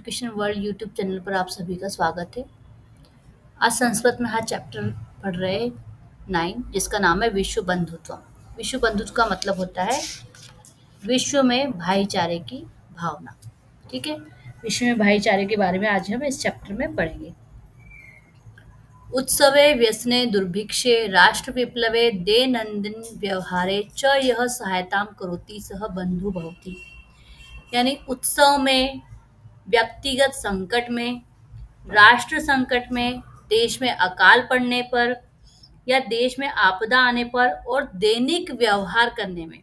Education world YouTube channel पर आप सभी का स्वागत है। आज संस्कृत में हर चैप्टर पढ़ रहे हैं 9 जिसका नाम है विश्व बंधुत्व। विश्व बंधुत्व का मतलब होता है विश्व में भाईचारे की भावना। ठीक है, विश्व में भाईचारे के बारे में आज हम इस चैप्टर में पढ़ेंगे। उत्सवे व्यसने दुर्भिक्षे राष्ट्र विप्लवे दैनन्दिन व्यवहारे च यह सहायतां करोति सह बंधु भवति। यानी उत्सव में, व्यक्तिगत संकट में, राष्ट्र संकट में, देश में अकाल पड़ने पर या देश में आपदा आने पर और दैनिक व्यवहार करने में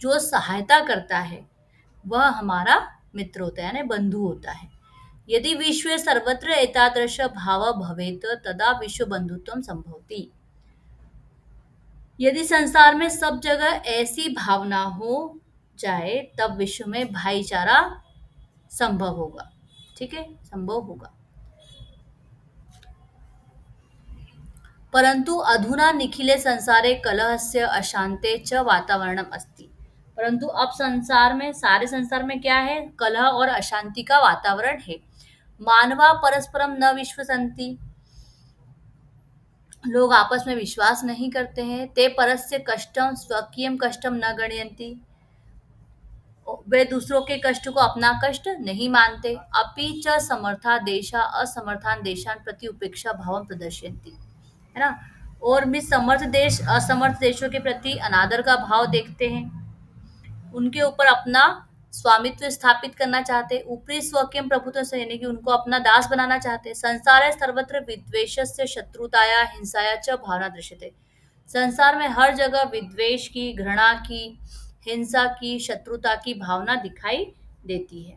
जो सहायता करता है वह हमारा मित्र होता है, यानी बंधु होता है। यदि विश्व सर्वत्र एतादृश भाव भवेत तदा विश्व बंधुत्वम संभवति। यदि संसार में सब जगह ऐसी भावना हो जाए तब विश्व में भाईचारा संभव होगा। ठीक है, संभव होगा। परंतु अधुना निखिले संसारे कलहस्य अशांते च वातावरणम अस्ति। परंतु अब संसार में, सारे संसार में क्या है? कलह और अशांति का वातावरण है। मानवा परस्परम न विश्वसंति, लोग आपस में विश्वास नहीं करते हैं। ते परस्य कष्टम स्वकीयम कष्टम न गणयन्ति, वे दूसरों के कष्ट को अपना कष्ट नहीं मानते। अपि च समर्था देशा असमर्थान देशान प्रति उपेक्षा भाव प्रदर्शयन्ति, है ना। और भी समर्थ देश असमर्थ देशों के प्रति अनादर का भाव देखते हैं, उनके ऊपर अपना स्वामित्व स्थापित करना चाहते, ऊपरी स्वकीय प्रभुत्व से, यानी कि उनको अपना दास बनाना चाहते। संसार सर्वत्र विद्वेषस्य शत्रुताया हिंसाया च भावना दृश्यते। संसार में हर जगह विद्वेष की, घृणा की, हिंसा की, शत्रुता की भावना दिखाई देती है।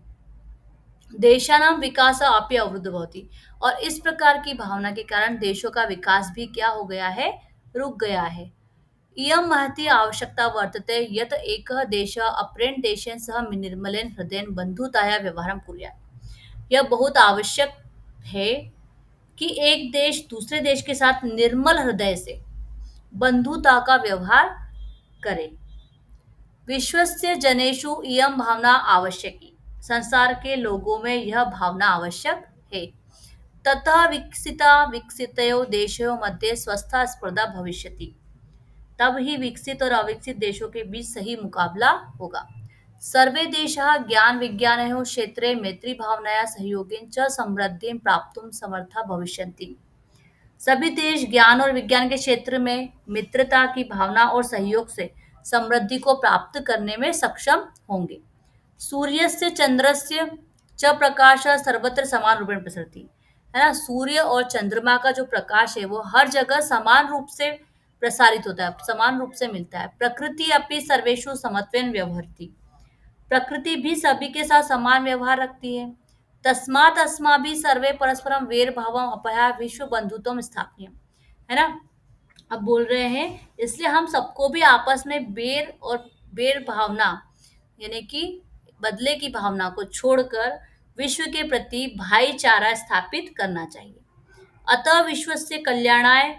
देशानाम विकास अपि अवरुद्ध होती, और इस प्रकार की भावना के कारण देशों का विकास भी क्या हो गया है? रुक गया है। इयं महती आवश्यकता वर्तते यत एकः देशः अपरेण देशेन सह निर्मलेन हृदयेन बंधुताया व्यवहारं कुर्यात्। यह बहुत आवश्यक है कि एक देश दूसरे देश के साथ निर्मल हृदय से बंधुता का व्यवहार करे। विश्वस्य जनेषु इयं भावना आवश्यकी, संसार के लोगों में यह भावना आवश्यक है। ततः विकसितयो देशयों मध्ये स्वस्था स्पर्धा भविष्यति, तब ही विकसित और अविकसित देशों के बीच सही मुकाबला होगा। सर्वे देशाः ज्ञान विज्ञानयोः क्षेत्रे मैत्री भावनाया सहयोगेन च समृद्धिं प्राप्तुं समर्था भविष्यन्ति। सभी देश ज्ञान और विज्ञान के क्षेत्र में मित्रता की भावना और सहयोग से समृद्धि को प्राप्त करने में सक्षम होंगे। सूर्यस्य चंद्रस्य च प्रकाश सर्वत्र समान रूपेण प्रसरति, है ना। सूर्य और चंद्रमा का जो प्रकाश है वो हर जगह समान रूप से प्रसारित होता है, समान रूप से मिलता है। प्रकृति अपि सर्वेषु समत्वेन व्यवहरति, प्रकृति भी सभी के साथ समान व्यवहार रखती है। तस्मात् अस्माभिः सर्वे परस्परं वैर भावम् अपहाय विश्व बंधुत्वं स्थापनीयम्, है ना। अब बोल रहे हैं इसलिए हम सबको भी आपस में बैर भावना, यानी कि बदले की भावना को छोड़कर विश्व के प्रति भाईचारा स्थापित करना चाहिए। अतः विश्वस्य कल्याणाय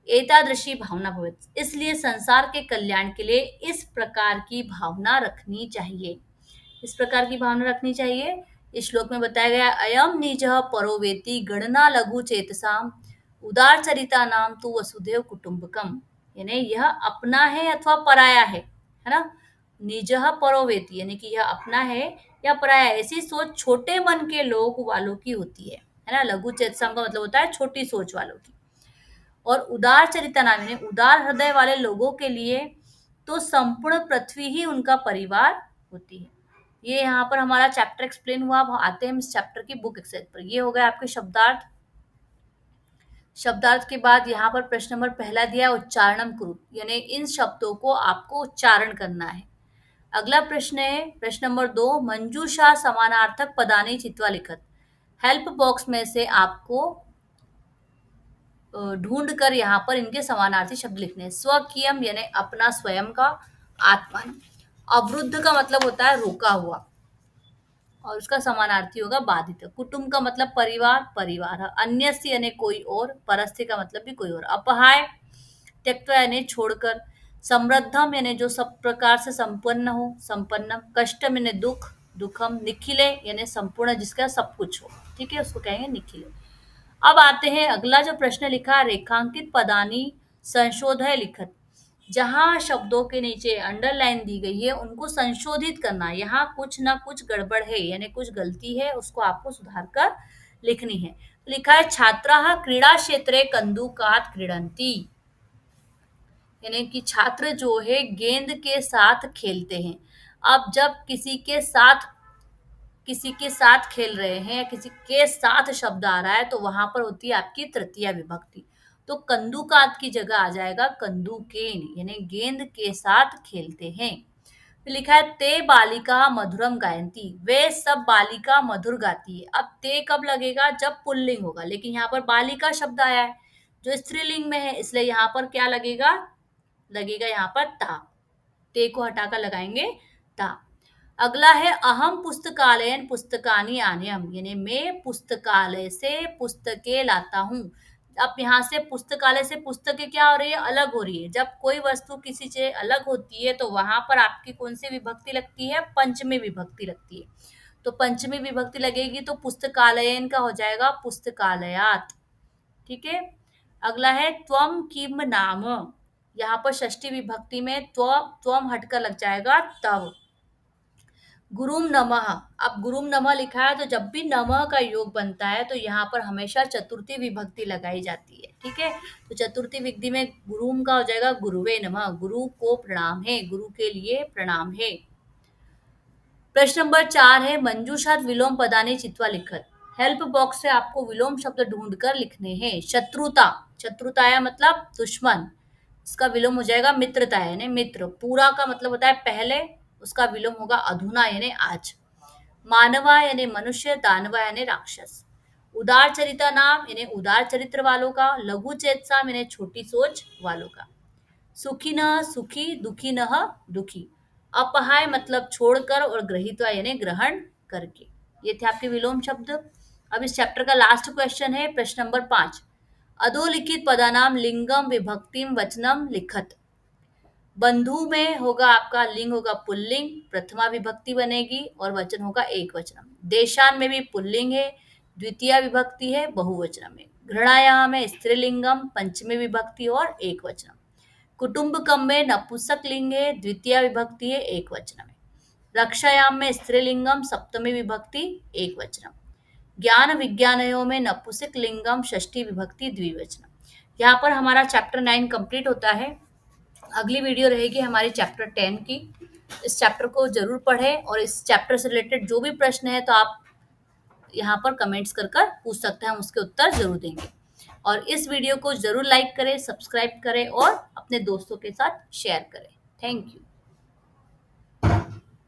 एतादृशी भावना भवेत्, इसलिए संसार के कल्याण के लिए इस प्रकार की भावना रखनी चाहिए। इस प्रकार की भावना रखनी चाहिए। इस श्लोक में बताया गया, अयम निजः परो वेति गणना लघु चेतसाम उदार चरिता नाम तु वसुधैव कुटुंबकम, यानी यह अपना है अथवा पराया है ना। निजः परो वेति, यानी कि यह अपना है या पराया है, ऐसी सोच छोटे मन के लोग वालों की होती है ना। लघु चेतसाम का मतलब होता है छोटी सोच वालों की। और उदार चरिता नाम, यानी उदार हृदय वाले लोगों के लिए तो संपूर्ण पृथ्वी ही उनका परिवार होती है। ये यहाँ पर हमारा चैप्टर एक्सप्लेन हुआ। अब आते हैं हम इस चैप्टर की बुक एक्सरसाइज पर। ये हो गए आपके शब्दार्थ। शब्दार्थ के बाद यहाँ पर प्रश्न नंबर पहला दिया उच्चारणम कुरु, यानी इन शब्दों को आपको उच्चारण करना है। अगला प्रश्न है प्रश्न नंबर 2, मंजूषा समानार्थक पदानि चित्वा लिखत। हेल्प बॉक्स में से आपको ढूंढ कर यहाँ पर इनके समानार्थी शब्द लिखने हैं। स्वकीयम यानी अपना, स्वयं का। आत्मन, अवरुद्ध का मतलब होता है रोका हुआ और उसका समानार्थी होगा बाधित। कुटुंब का मतलब परिवार, परिवार। अन्यस्य यानी कोई और, परस्य का मतलब भी कोई और। अपहाय त्यक्त्वा यानी छोड़कर। समृद्धम यानी जो सब प्रकार से संपन्न हो, संपन्नम। कष्टम यानी दुख, दुखम, निखिले यानी संपूर्ण, जिसका सब कुछ हो, ठीक है, उसको कहेंगे निखिले। अब आते हैं अगला जो प्रश्न लिखा, रेखांकित पदानी संशोधय लिखत। जहां शब्दों के नीचे अंडरलाइन दी गई है उनको संशोधित करना, यहाँ कुछ ना कुछ गड़बड़ है यानी कुछ गलती है, उसको आपको सुधार कर लिखनी है। तो लिखा है छात्राः क्रीड़ा क्षेत्रे कन्दुकात् क्रीडन्ति, यानी कि छात्र जो है गेंद के साथ खेलते हैं। अब जब किसी के साथ खेल रहे हैं या किसी के साथ शब्द आ रहा है तो वहां पर होती है आपकी तृतीया विभक्ति। तो कंदुकात की जगह आ जाएगा कंदुकेन, यानी गेंद के साथ खेलते हैं। फिर लिखा है ते बालिका मधुरम गायंती, वे सब बालिका मधुर गाती है। अब ते कब लगेगा, जब पुल्लिंग होगा, लेकिन यहाँ पर बालिका शब्द आया है जो स्त्रीलिंग में है, इसलिए यहाँ पर क्या लगेगा, लगेगा यहाँ पर ता, ते को हटाकर लगाएंगे ता। अगला है अहम पुस्तकालयन पुस्तकानि आनयम, यानी मैं पुस्तकालय से पुस्तकें लाता हूँ। अब यहाँ से पुस्तकालय से पुस्तकें क्या हो रही है, अलग हो रही है। जब कोई वस्तु किसी से अलग होती है तो वहां पर आपकी कौन सी विभक्ति लगती है, पंचमी विभक्ति लगती है। तो पंचमी विभक्ति लगेगी तो पुस्तकालयन का हो जाएगा पुस्तकालयात, ठीक है। अगला है त्वम किम नाम, यहाँ पर षष्ठी विभक्ति में त्वम हटकर लग जाएगा तव। गुरुम नमः, अब गुरुम नमः लिखा है तो जब भी नमः का योग बनता है तो यहाँ पर हमेशा चतुर्थी विभक्ति लगाई जाती है, ठीक है। तो चतुर्थी विभक्ति में गुरुम का हो जाएगा गुरुवे नमः, गुरु को प्रणाम है, गुरु के लिए प्रणाम है। प्रश्न नंबर 4 है मंजूषात विलोम पदानि चित्वा लिखत। हेल्प बॉक्स से आपको विलोम शब्द ढूंढकर लिखने हैं। शत्रुता, शत्रुताया मतलब दुश्मन, इसका विलोम हो जाएगा मित्रता यानी मित्र। पूरा का मतलब होता है पहले, उसका विलोम होगा अधुना यानी आज। मानवा यानी मनुष्य, दानवा यानी राक्षस। उदार चरिता नाम यानी उदार चरित्र वालों का। लघु चेतसाम यानी छोटी सोच वालों का। सुखी न सुखी, दुखी न दुखी। अपहाय मतलब छोड़कर और ग्रहित्वा यानी ग्रहण करके। ये थे आपके विलोम शब्द। अब इस चैप्टर का लास्ट क्वेश्चन है प्रश्न नंबर 5। अधोलिखित पदानाम लिंगम विभक्तिम वचनम लिखत। बंधु में होगा आपका लिंग होगा पुल्लिंग, प्रथमा विभक्ति बनेगी और वचन होगा एक वचनम। देशान में भी पुल्लिंग है, द्वितीय विभक्ति है बहुवचन में। घृणायाम में स्त्रीलिंगम, पंचमी विभक्ति और एक वचनम। कुटुंबकम में नपुंसक लिंग है, द्वितीय विभक्ति है एक वचन में। रक्षायाम में स्त्रीलिंगम, सप्तमी विभक्ति एक वचनम। ज्ञान विज्ञानयों में नपुंसक लिंगम, षष्ठी विभक्ति द्विवचनम। यहाँ पर हमारा चैप्टर 9 कंप्लीट होता है। अगली वीडियो रहेगी हमारी चैप्टर 10 की। इस चैप्टर को जरूर पढ़ें और इस चैप्टर से रिलेटेड जो भी प्रश्न है तो आप यहाँ पर कमेंट्स कर पूछ सकते हैं, हम उसके उत्तर जरूर देंगे। और इस वीडियो को जरूर लाइक करें, सब्सक्राइब करें और अपने दोस्तों के साथ शेयर करें। Thank you.